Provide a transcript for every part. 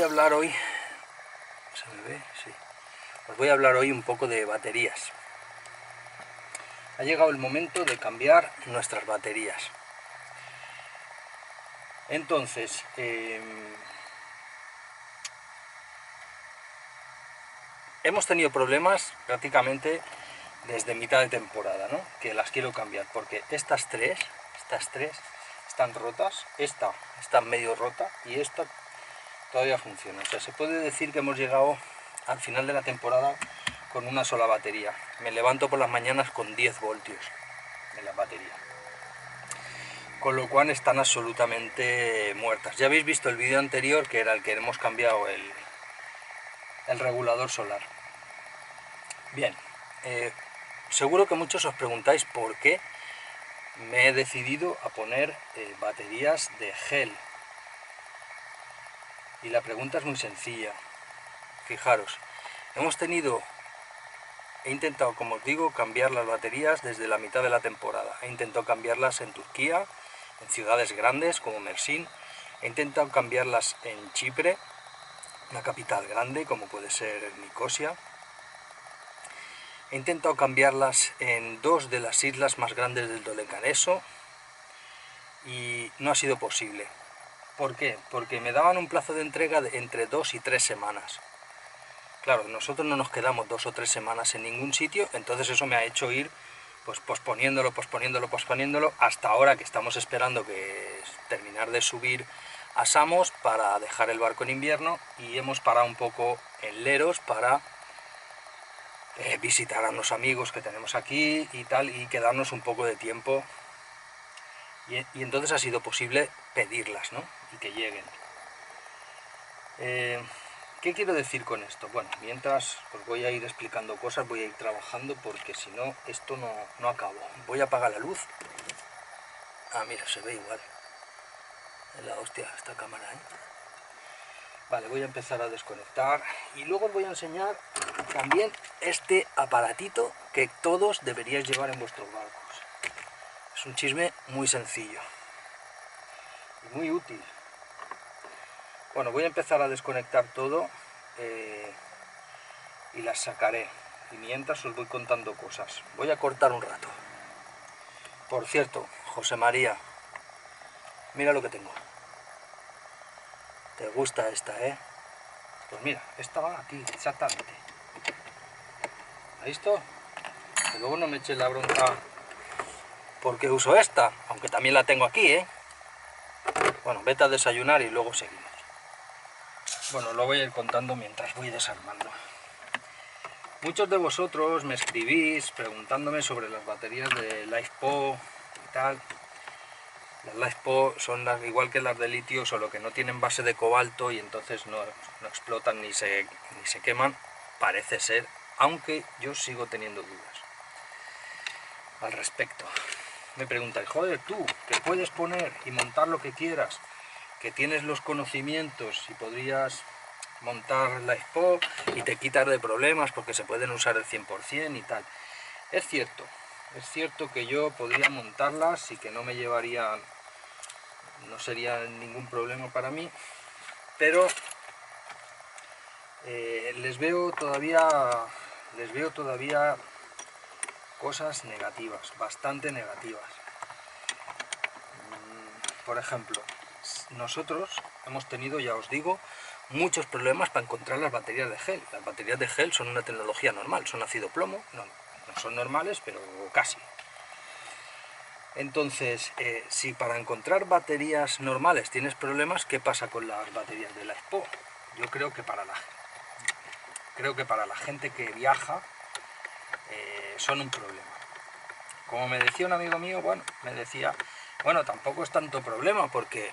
voy a hablar hoy, ¿se me ve? Sí. Os voy a hablar hoy un poco de baterías. Ha llegado el momento de cambiar nuestras baterías. Entonces, hemos tenido problemas prácticamente desde mitad de temporada, ¿no? Que las quiero cambiar, porque estas tres están rotas, esta está medio rota y esta todavía funciona. O sea, se puede decir que hemos llegado al final de la temporada con una sola batería. Me levanto por las mañanas con 10 voltios en la batería, con lo cual están absolutamente muertas. Ya habéis visto el vídeo anterior, que era el que hemos cambiado el regulador solar. Bien, seguro que muchos os preguntáis por qué me he decidido a poner baterías de gel. Y la pregunta es muy sencilla. Fijaros, he intentado, como os digo, cambiar las baterías desde la mitad de la temporada. He intentado cambiarlas en Turquía, en ciudades grandes como Mersin. He intentado cambiarlas en Chipre, una capital grande como puede ser Nicosia. He intentado cambiarlas en dos de las islas más grandes del Dodecaneso y no ha sido posible. ¿Por qué? Porque me daban un plazo de entrega de entre 2 y 3 semanas. Claro, nosotros no nos quedamos 2 o 3 semanas en ningún sitio, entonces eso me ha hecho ir pues posponiéndolo hasta ahora, que estamos esperando que terminar de subir a Samos para dejar el barco en invierno, y hemos parado un poco en Leros para visitar a unos amigos que tenemos aquí y tal, y quedarnos un poco de tiempo, y entonces ha sido posible pedirlas, ¿no? Y que lleguen. ¿Qué quiero decir con esto? Bueno, mientras os voy a ir explicando cosas, voy a ir trabajando, porque si no, esto no acabo. Voy a apagar la luz. Ah, mira, se ve igual. Es la hostia esta cámara, ¿eh? Vale, voy a empezar a desconectar y luego os voy a enseñar también este aparatito que todos deberíais llevar en vuestros barcos. Es un chisme muy sencillo y muy útil. Bueno, voy a empezar a desconectar todo y las sacaré. Y mientras os voy contando cosas. Voy a cortar un rato. Por cierto, José María, mira lo que tengo. ¿Te gusta esta, eh? Pues mira, esta va aquí, exactamente. ¿Has visto? Que luego no me eches la bronca porque uso esta, aunque también la tengo aquí, ¿eh? Bueno, vete a desayunar y luego seguimos. Bueno, lo voy a ir contando mientras voy desarmando. Muchos de vosotros me escribís preguntándome sobre las baterías de LiFePO y tal. Las LiFePO son igual que las de litio, solo que no tienen base de cobalto y entonces no explotan ni se queman, parece ser, aunque yo sigo teniendo dudas al respecto. Me preguntáis, joder, tú, que puedes poner y montar lo que quieras, que tienes los conocimientos y podrías montar LiFePO y te quitas de problemas porque se pueden usar el 100% y tal. Es cierto que yo podría montarlas y que no me llevarían, no sería ningún problema para mí, pero les veo todavía cosas negativas, bastante negativas. Por ejemplo, nosotros hemos tenido, ya os digo, muchos problemas para encontrar las baterías de gel. Las baterías de gel son una tecnología normal, son ácido plomo, no son normales, pero casi. Entonces, si para encontrar baterías normales tienes problemas, ¿qué pasa con las baterías de LiFePO? Yo creo que para la gente que viaja son un problema. Como me decía un amigo mío, bueno, tampoco es tanto problema porque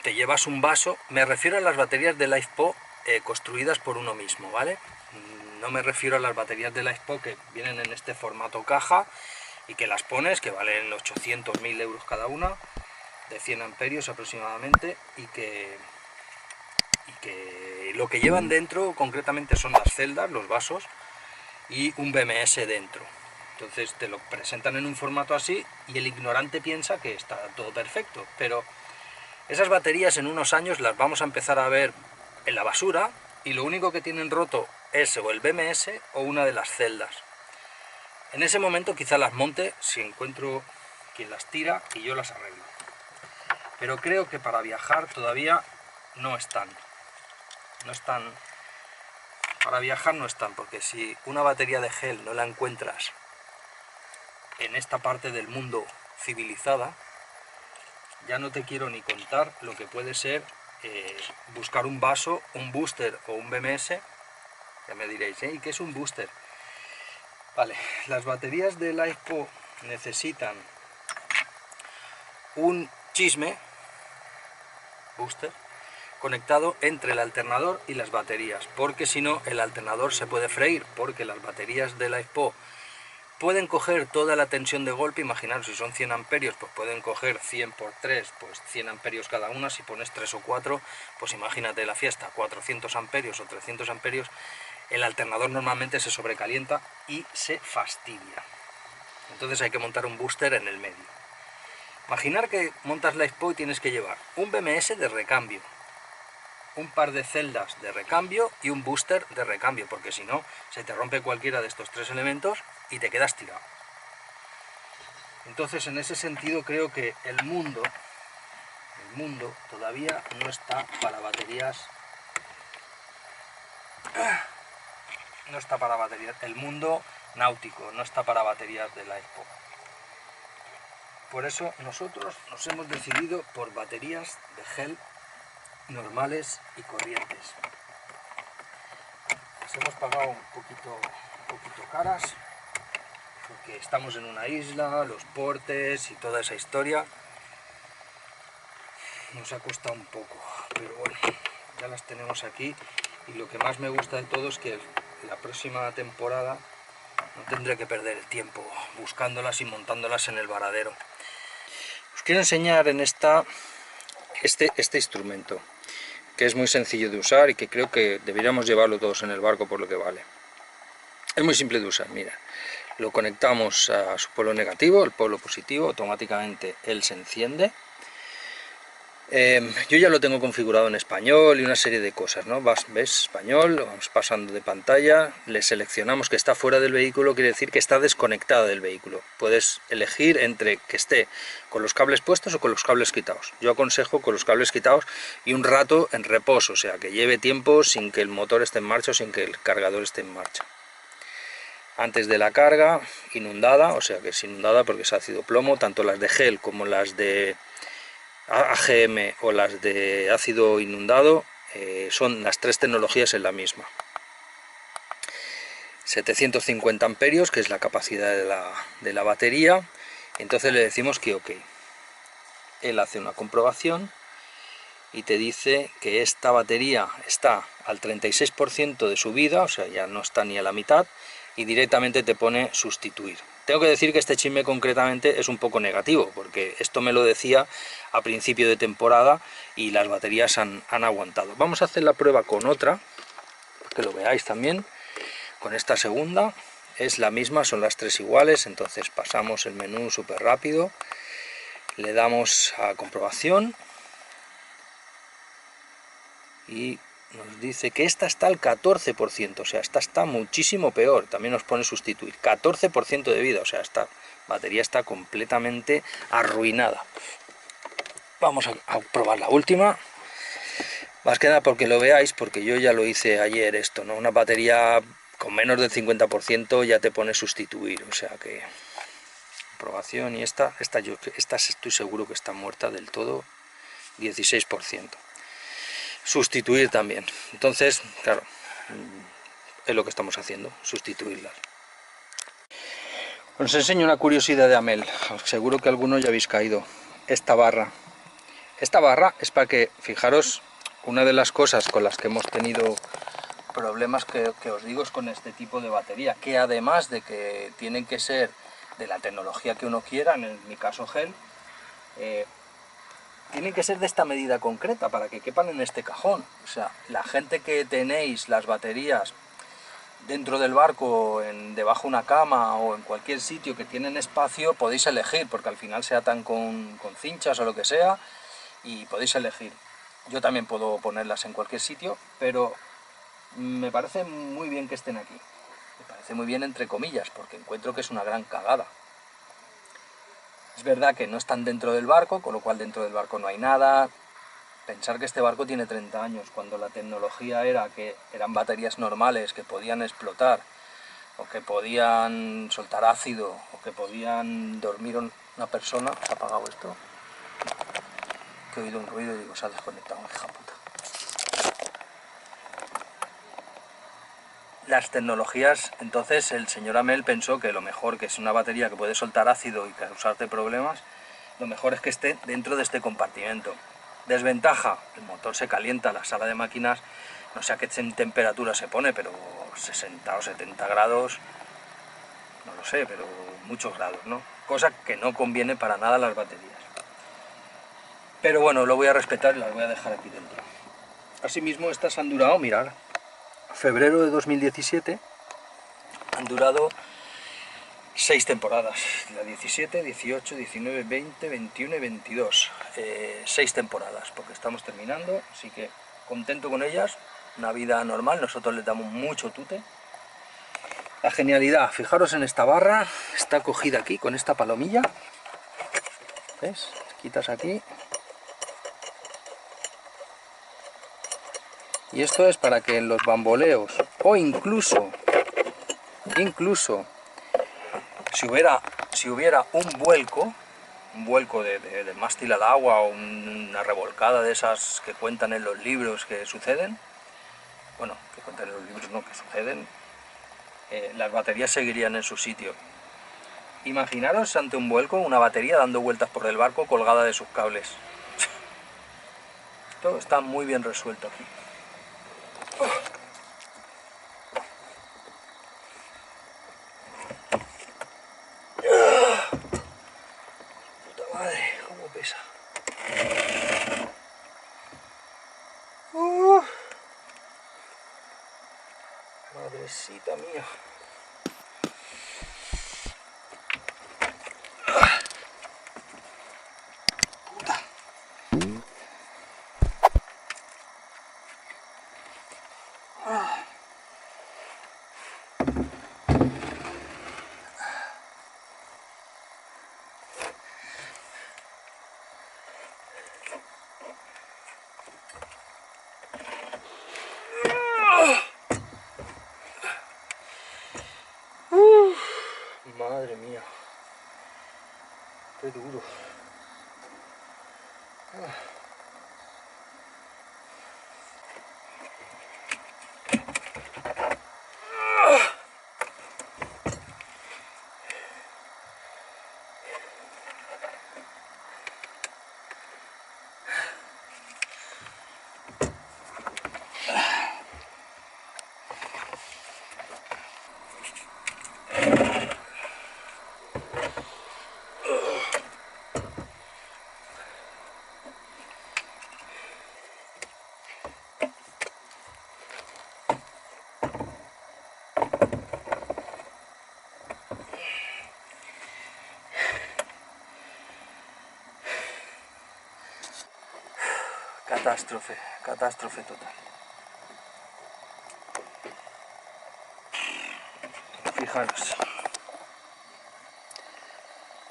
te llevas un vaso. Me refiero a las baterías de LiFePO construidas por uno mismo, ¿vale? No me refiero a las baterías de LiFePO que vienen en este formato caja y que las pones, que valen 800.000 euros cada una, de 100 amperios aproximadamente, y que lo que llevan dentro concretamente son las celdas, los vasos y un BMS dentro. Entonces te lo presentan en un formato así y el ignorante piensa que está todo perfecto, pero Esas baterías en unos años las vamos a empezar a ver en la basura y lo único que tienen roto es o el BMS o una de las celdas. En ese momento quizá las monte si encuentro quien las tira y yo las arreglo. Pero creo que para viajar todavía no están. Para viajar no están, porque si una batería de gel no la encuentras en esta parte del mundo civilizada, ya no te quiero ni contar lo que puede ser buscar un vaso, un booster o un BMS. Ya me diréis, ¿y qué es un booster? Vale, las baterías del LifePo necesitan un chisme booster conectado entre el alternador y las baterías, porque si no el alternador se puede freír, porque las baterías del LifePo pueden coger toda la tensión de golpe. Imaginaros, si son 100 amperios, pues pueden coger 100 por 3, pues 100 amperios cada una. Si pones 3 o 4, pues imagínate la fiesta, 400 amperios o 300 amperios, el alternador normalmente se sobrecalienta y se fastidia. Entonces hay que montar un booster en el medio. Imaginar que montas LifePo y tienes que llevar un BMS de recambio, un par de celdas de recambio y un booster de recambio, porque si no, se te rompe cualquiera de estos tres elementos y te quedas tirado. Entonces, en ese sentido, creo que el mundo todavía no está para baterías. No está para baterías. El mundo náutico no está para baterías de LifePo. Por eso nosotros nos hemos decidido por baterías de gel normales y corrientes. Las hemos pagado un poquito caras, porque estamos en una isla, los portes y toda esa historia nos ha costado un poco, pero bueno, ya las tenemos aquí. Y lo que más me gusta de todo es que la próxima temporada no tendré que perder el tiempo buscándolas y montándolas en el varadero. Os quiero enseñar en este instrumento, que es muy sencillo de usar y que creo que deberíamos llevarlo todos en el barco por lo que vale. Es muy simple de usar, mira. Lo conectamos a su polo negativo, el polo positivo, automáticamente él se enciende. Yo ya lo tengo configurado en español y una serie de cosas, ¿no? ¿Ves? Español, vamos pasando de pantalla, le seleccionamos que está fuera del vehículo, quiere decir que está desconectada del vehículo. Puedes elegir entre que esté con los cables puestos o con los cables quitados. Yo aconsejo con los cables quitados y un rato en reposo, o sea, que lleve tiempo sin que el motor esté en marcha o sin que el cargador esté en marcha. Antes de la carga, inundada, o sea que es inundada porque es ácido plomo, tanto las de gel como las de AGM o las de ácido inundado, son las tres tecnologías en la misma. 750 amperios, que es la capacidad de la batería. Entonces le decimos que ok. Él hace una comprobación y te dice que esta batería está al 36% de su vida, o sea, ya no está ni a la mitad, y directamente te pone sustituir. Tengo que decir que este chisme concretamente es un poco negativo, porque esto me lo decía a principio de temporada y las baterías han aguantado. Vamos a hacer la prueba con otra, que lo veáis también. Con esta segunda es la misma, son las tres iguales, entonces pasamos el menú súper rápido, le damos a comprobación y nos dice que esta está al 14%, o sea, esta está muchísimo peor. También nos pone sustituir, 14% de vida, o sea, esta batería está completamente arruinada. Vamos a probar la última, más que nada porque lo veáis, porque yo ya lo hice ayer esto, ¿no? Una batería con menos del 50% ya te pone sustituir, o sea que... Comprobación, y esta estoy seguro que está muerta del todo, 16%. Sustituir también. Entonces, claro, es lo que estamos haciendo, sustituirlas. Os enseño una curiosidad de Amel, seguro que algunos ya habéis caído. Esta barra es para que, fijaros, una de las cosas con las que hemos tenido problemas que os digo es con este tipo de batería, que además de que tienen que ser de la tecnología que uno quiera, en mi caso gel, tienen que ser de esta medida concreta para que quepan en este cajón. O sea, la gente que tenéis las baterías dentro del barco, debajo de una cama o en cualquier sitio que tienen espacio, podéis elegir, porque al final se atan con cinchas o lo que sea, y podéis elegir. Yo también puedo ponerlas en cualquier sitio, pero me parece muy bien que estén aquí. Me parece muy bien entre comillas, porque encuentro que es una gran cagada. Es verdad que no están dentro del barco, con lo cual dentro del barco no hay nada. Pensar que este barco tiene 30 años, cuando la tecnología era que eran baterías normales que podían explotar, o que podían soltar ácido, o que podían dormir una persona. ¿Se ha apagado esto? Que he oído un ruido y digo, se ha desconectado, hija puta. Las tecnologías, entonces el señor Amel pensó que lo mejor, que es una batería que puede soltar ácido y causarte problemas, lo mejor es que esté dentro de este compartimento. Desventaja, el motor se calienta, la sala de máquinas, no sé a qué temperatura se pone, pero 60 o 70 grados, no lo sé, pero muchos grados, ¿no? Cosa que no conviene para nada a las baterías. Pero bueno, lo voy a respetar y las voy a dejar aquí dentro. Asimismo, estas han durado, mirad, febrero de 2017, han durado 6 temporadas, la 17, 18, 19, 20, 21 y 22, 6 temporadas, porque estamos terminando, así que contento con ellas, una vida normal, nosotros les damos mucho tute. La genialidad, fijaros en esta barra, está cogida aquí con esta palomilla, ¿ves? Quitas aquí, y esto es para que en los bamboleos, o incluso si hubiera un vuelco de mástil al agua o una revolcada de esas que cuentan en los libros que suceden, bueno, que cuentan en los libros no, que suceden, las baterías seguirían en su sitio. Imaginaros ante un vuelco una batería dando vueltas por el barco colgada de sus cables. Todo está muy bien resuelto aquí. Puta madre, cómo pesa. Madrecita mía. Puta. Madre mía. Qué duro. Catástrofe, catástrofe total. Fijaros.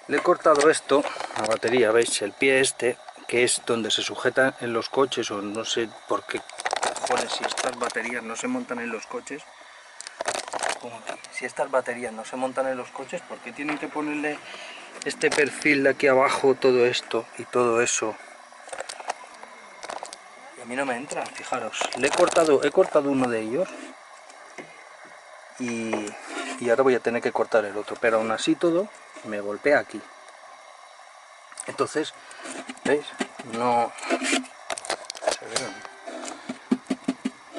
Le he cortado esto, la batería, ¿veis? El pie este, que es donde se sujeta en los coches, o no sé por qué cojones, si estas baterías no se montan en los coches, como aquí, si estas baterías no se montan en los coches, ¿por qué tienen que ponerle este perfil de aquí abajo, todo esto y todo eso? Y a mí no me entra, fijaros. He cortado uno de ellos y ahora voy a tener que cortar el otro, pero aún así todo me golpea aquí. Entonces, ¿veis?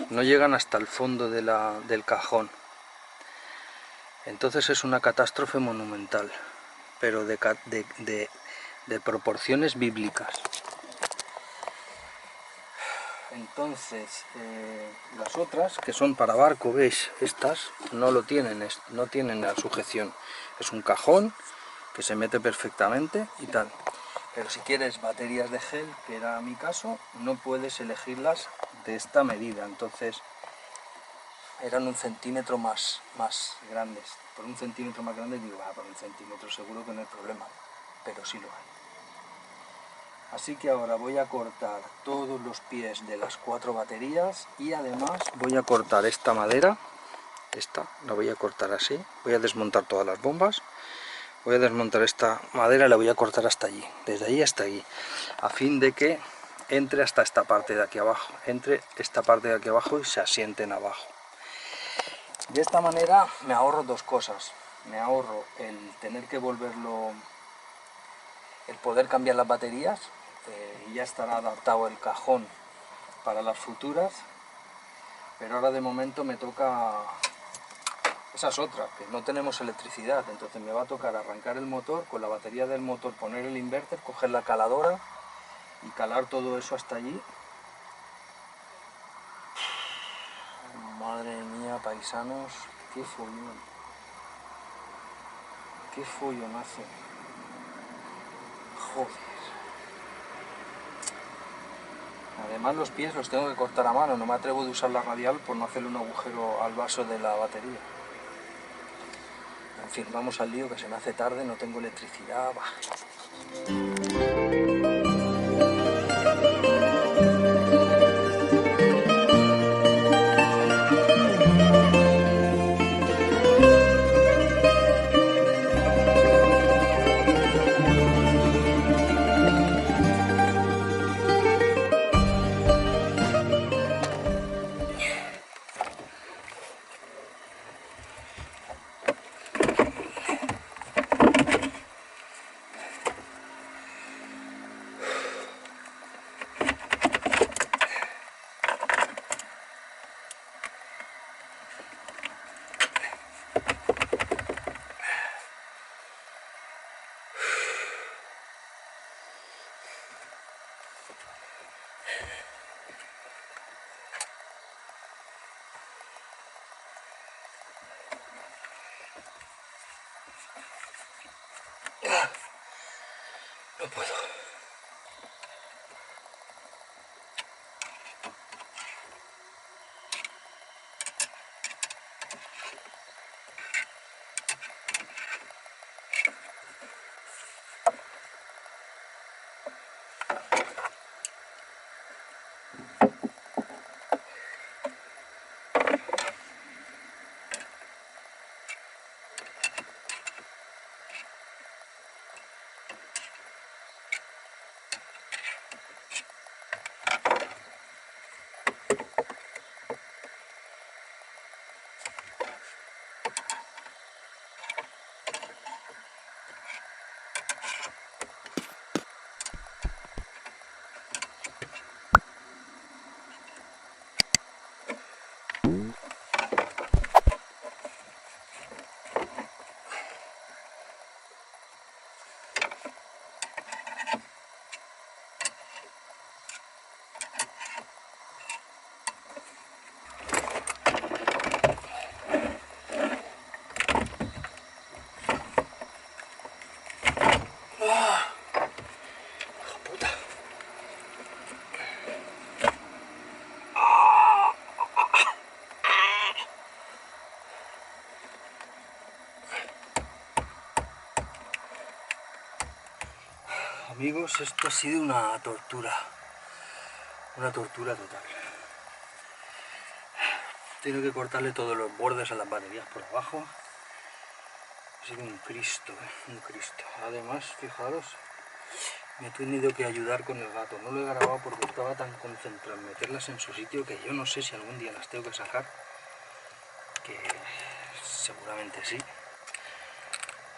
No llegan hasta el fondo del cajón. Entonces es una catástrofe monumental, pero de proporciones bíblicas. Entonces, las otras, que son para barco, ¿veis? Estas no lo tienen, no tienen la sujeción. Es un cajón que se mete perfectamente y tal. Pero si quieres baterías de gel, que era mi caso, no puedes elegirlas de esta medida. Entonces eran 1 centímetro más grandes. Por 1 centímetro más grande digo, por 1 centímetro seguro que no hay problema, pero sí lo hay. Así que ahora voy a cortar todos los pies de las 4 baterías y además voy a cortar esta madera, esta la voy a cortar así, voy a desmontar todas las bombas, voy a desmontar esta madera y la voy a cortar hasta allí, desde allí hasta allí, a fin de que entre hasta esta parte de aquí abajo, entre esta parte de aquí abajo y se asienten abajo. De esta manera me ahorro dos cosas, me ahorro el tener que volverlo, el poder cambiar las baterías, y ya estará adaptado el cajón para las futuras, pero ahora de momento me toca, esa es otra, que no tenemos electricidad, entonces me va a tocar arrancar el motor, con la batería del motor poner el inverter, coger la caladora y calar todo eso hasta allí. Madre mía, paisanos, qué follón, qué follonazo, joder. Además los pies los tengo que cortar a mano, no me atrevo de usar la radial por no hacerle un agujero al vaso de la batería. En fin, vamos al lío, que se me hace tarde, no tengo electricidad. No puedo. Amigos, esto ha sido una tortura total. Tengo que cortarle todos los bordes a las baterías por abajo. Ha sido un Cristo, un Cristo. Además, fijaros, me he tenido que ayudar con el gato. No lo he grabado porque estaba tan concentrado en meterlas en su sitio que yo no sé si algún día las tengo que sacar, que seguramente sí.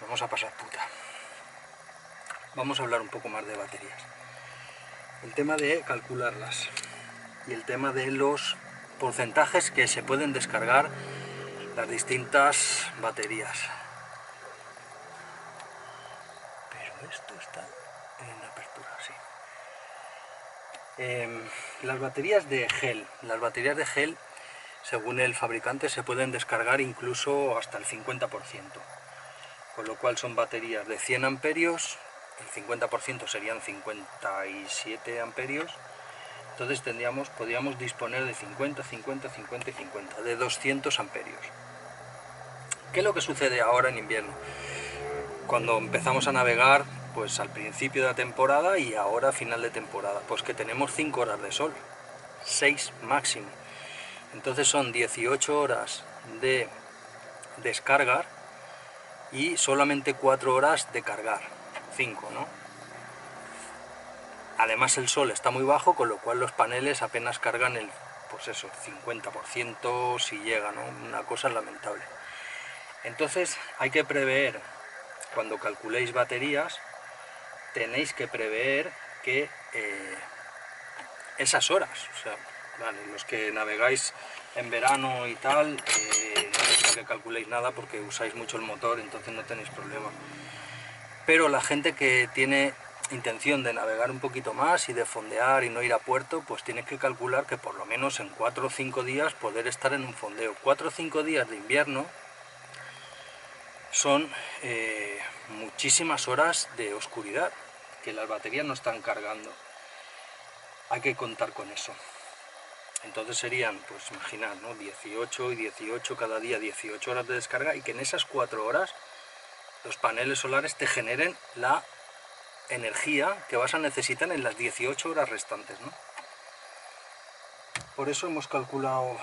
Vamos a pasar puta. Vamos a hablar un poco más de baterías. El tema de calcularlas y el tema de los porcentajes que se pueden descargar las distintas baterías. Pero esto está en apertura, sí. Las baterías de gel, según el fabricante, se pueden descargar incluso hasta el 50%. Con lo cual son baterías de 100 amperios el 50% serían 57 amperios, entonces podríamos disponer de 50, 50, 50 y 50, de 200 amperios. ¿Qué es lo que sucede ahora en invierno? Cuando empezamos a navegar, pues al principio de la temporada y ahora a final de temporada, pues que tenemos 5 horas de sol, 6 máximo. Entonces son 18 horas de descargar y solamente 4 horas de cargar, 5, ¿no? Además el sol está muy bajo, con lo cual los paneles apenas cargan el, pues eso, 50% si llega, ¿no? Una cosa lamentable. Entonces hay que prever, cuando calculéis baterías, tenéis que prever que esas horas, o sea, vale, los que navegáis en verano y tal, no necesito que calculéis nada porque usáis mucho el motor, entonces no tenéis problema. Pero la gente que tiene intención de navegar un poquito más y de fondear y no ir a puerto, pues tienes que calcular que por lo menos en 4 o 5 días poder estar en un fondeo. 4 o 5 días de invierno son muchísimas horas de oscuridad, que las baterías no están cargando. Hay que contar con eso. Entonces serían, pues imaginad, ¿no? 18 y 18 cada día, 18 horas de descarga, y que en esas 4 horas los paneles solares te generen la energía que vas a necesitar en las 18 horas restantes, ¿no? Por eso he calculado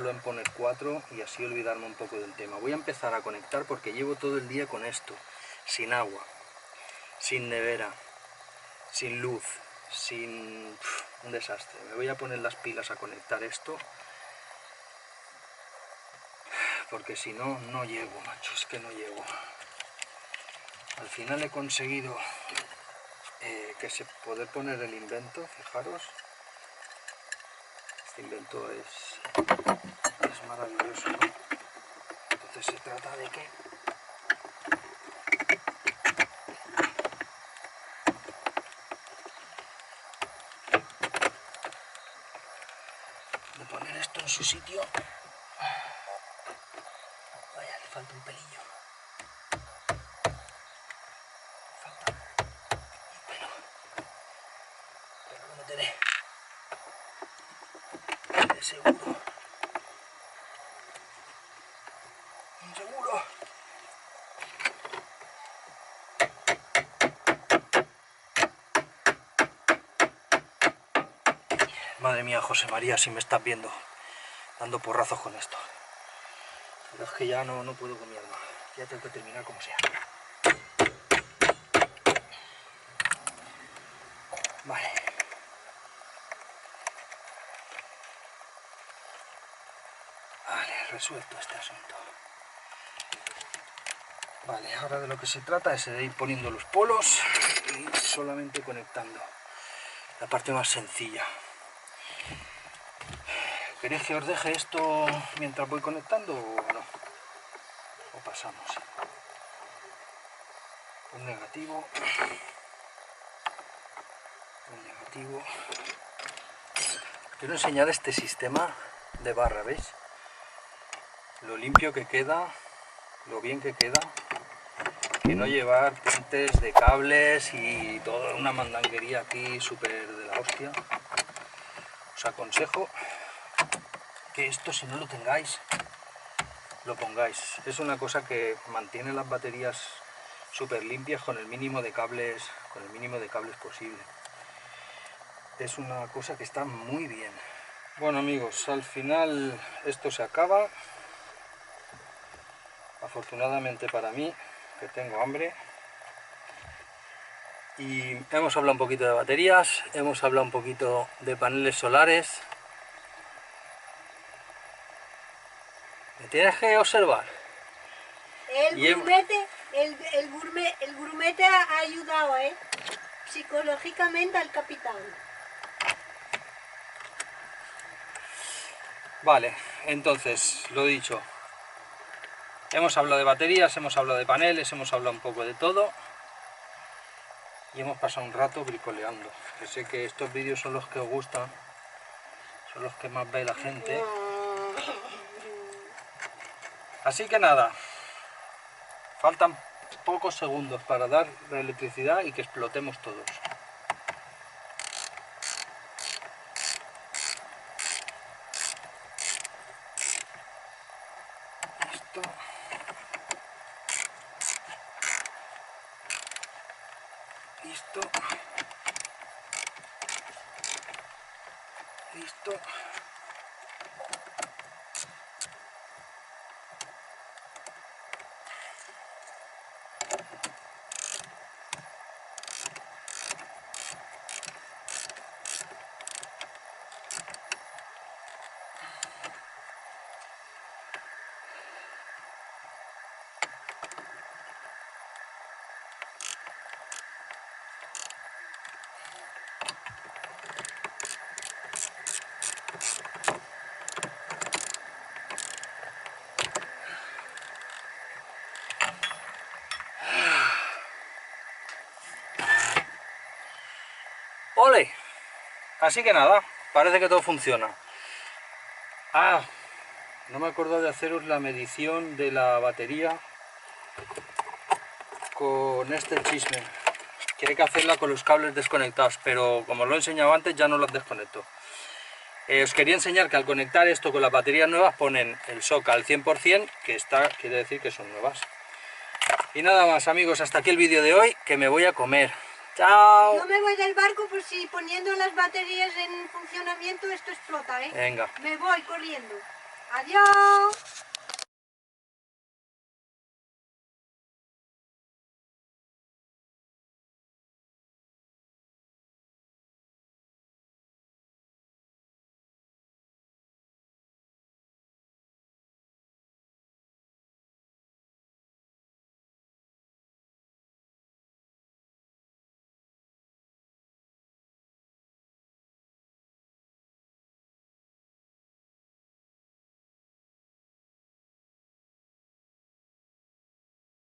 en poner 4 y así olvidarme un poco del tema. Voy a empezar a conectar porque llevo todo el día con esto, sin agua, sin nevera, sin luz, sin... un desastre. Me voy a poner las pilas a conectar esto, porque si no, no llego, macho, es que no llego. Al final he conseguido que se puede poner el invento, fijaros. Este invento es maravilloso, ¿no? Entonces se trata de que de poner esto en su sitio. Vaya, le falta un pelillo. Falta un pelo. Pero lo meteré. De seguro. Seguro. Madre mía, José María, si me estás viendo, dando porrazos con esto. Pero es que ya no puedo con mi alma. Ya tengo que terminar como sea. Vale. Vale, resuelto este asunto. Vale, ahora de lo que se trata es de ir poniendo los polos y solamente conectando. La parte más sencilla. ¿Queréis que os deje esto mientras voy conectando o no? O pasamos. Un negativo. Un negativo. Quiero enseñar este sistema de barra, ¿veis? Lo limpio que queda, lo bien que queda. Que no llevar puentes de cables y toda una mandanguería aquí súper de la hostia. Os aconsejo que esto, si no lo tengáis, lo pongáis. Es una cosa que mantiene las baterías súper limpias con el mínimo de cables, posible. Es una cosa que está muy bien. Bueno amigos, al final esto se acaba. Afortunadamente para mí, que tengo hambre. Y hemos hablado un poquito de baterías, hemos hablado un poquito de paneles solares. Me tienes que observar. El grumete ha ayudado, psicológicamente al capitán. Vale, entonces, lo dicho. Hemos hablado de baterías, hemos hablado de paneles, hemos hablado un poco de todo. Y hemos pasado un rato bricoleando. Que sé que estos vídeos son los que os gustan, son los que más ve la gente. Así que nada, faltan pocos segundos para dar la electricidad y que explotemos todos. Listo. Listo. Listo. ¡Ole! Así que nada, parece que todo funciona. Ah, no me acuerdo de haceros la medición de la batería con este chisme, que hay que hacerla con los cables desconectados, pero como lo he enseñado antes ya no los desconecto. Os quería enseñar que al conectar esto con las baterías nuevas ponen el shock al 100%, que quiere decir que son nuevas. Y nada más, amigos, hasta aquí el vídeo de hoy, que me voy a comer. ¡Chao! Yo me voy del barco por si poniendo las baterías en funcionamiento esto explota, ¿eh? Venga. Me voy corriendo. ¡Adiós!